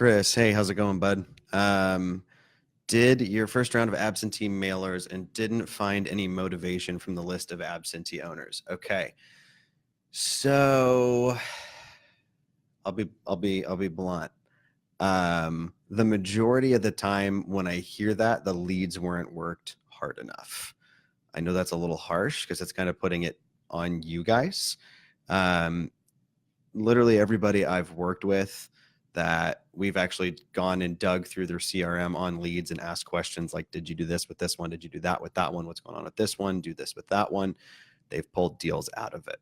Chris, hey, how's it going, bud? Did your first round of absentee mailers and didn't find any motivation from the list of absentee owners. Okay. So I'll be blunt. The majority of the time when I hear that, the leads weren't worked hard enough. I know that's a little harsh because it's kind of putting it on you guys. Um, Literally everybody I've worked with that we've actually gone and dug through their CRM on leads and asked questions like, did you do this with this one? Did you do that with that one? What's going on with this one? Do this with that one. They've pulled deals out of it.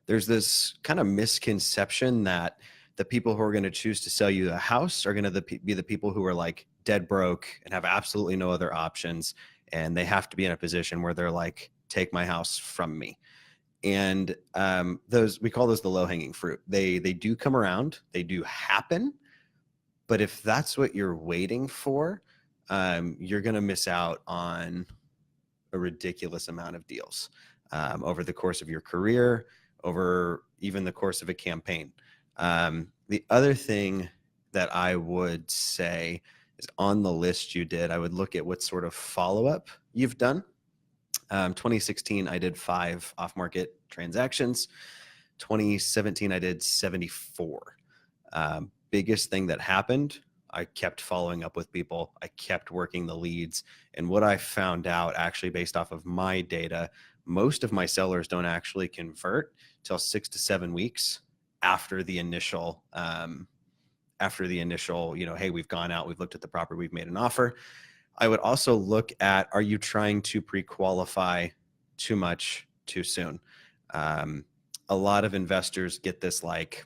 There's this kind of misconception that the people who are going to choose to sell you a house are going to be the people who are like dead broke and have absolutely no other options. And they have to be in a position where they're like, take my house from me. And those, we call those the low-hanging fruit. They do come around, they do happen, but if that's what you're waiting for, you're going to miss out on a ridiculous amount of deals over the course of your career, over even the course of a campaign. The other thing that I would say is on the list you did, I would look at what sort of follow-up you've done. 2016, I did 5 off-market transactions. 2017, I did 74. Biggest thing that happened, I kept following up with people. I kept working the leads. And what I found out, actually based off of my data, most of my sellers don't actually convert till 6 to 7 weeks after the initial, hey, we've gone out, we've looked at the property, we've made an offer. I would also look at, are you trying to pre-qualify too much too soon? A lot of investors get this like,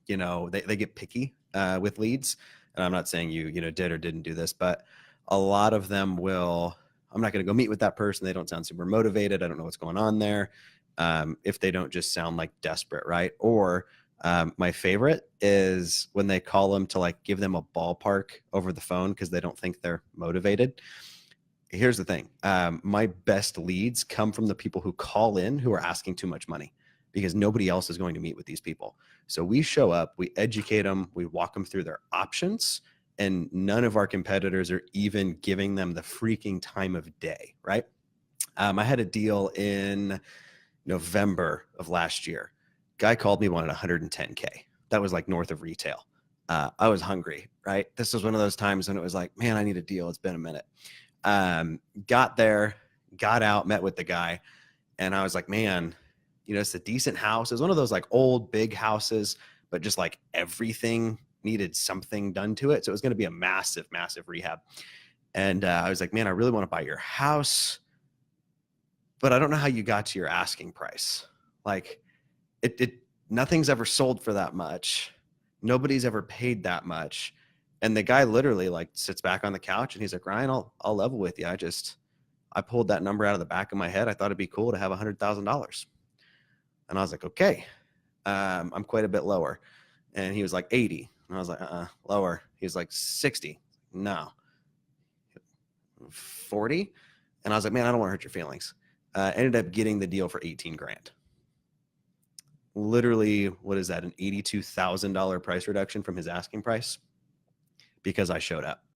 they get picky with leads. And I'm not saying you did or didn't do this, but a lot of them will, I'm not going to go meet with that person. They don't sound super motivated. I don't know what's going on there. If they don't just sound like desperate, right? Or my favorite is when they call them to like give them a ballpark over the phone because they don't think they're motivated. Here's the thing. My best leads come from the people who call in who are asking too much money because nobody else is going to meet with these people. So we show up, we educate them, we walk them through their options, and none of our competitors are even giving them the freaking time of day, right? I had a deal in November of last year. Guy called me, wanted 110K. That was like north of retail. I was hungry, right? This was one of those times when it was like, man, I need a deal. It's been a minute. Got there, got out, met with the guy. And I was like, man, it's a decent house. It was one of those like old big houses, but just like everything needed something done to it. So it was going to be a massive, massive rehab. And I was like, man, I really want to buy your house, but I don't know how you got to your asking price. Like, nothing's ever sold for that much. Nobody's ever paid that much. And the guy literally like sits back on the couch and he's like, Ryan, I'll level with you. I pulled that number out of the back of my head. I thought it'd be cool to have $100,000. And I was like, okay, I'm quite a bit lower. And he was like 80. And I was like, lower. He was like 60. No. 40. And I was like, man, I don't want to hurt your feelings. Ended up getting the deal for 18 grand. Literally, what is that? An $82,000 price reduction from his asking price because I showed up.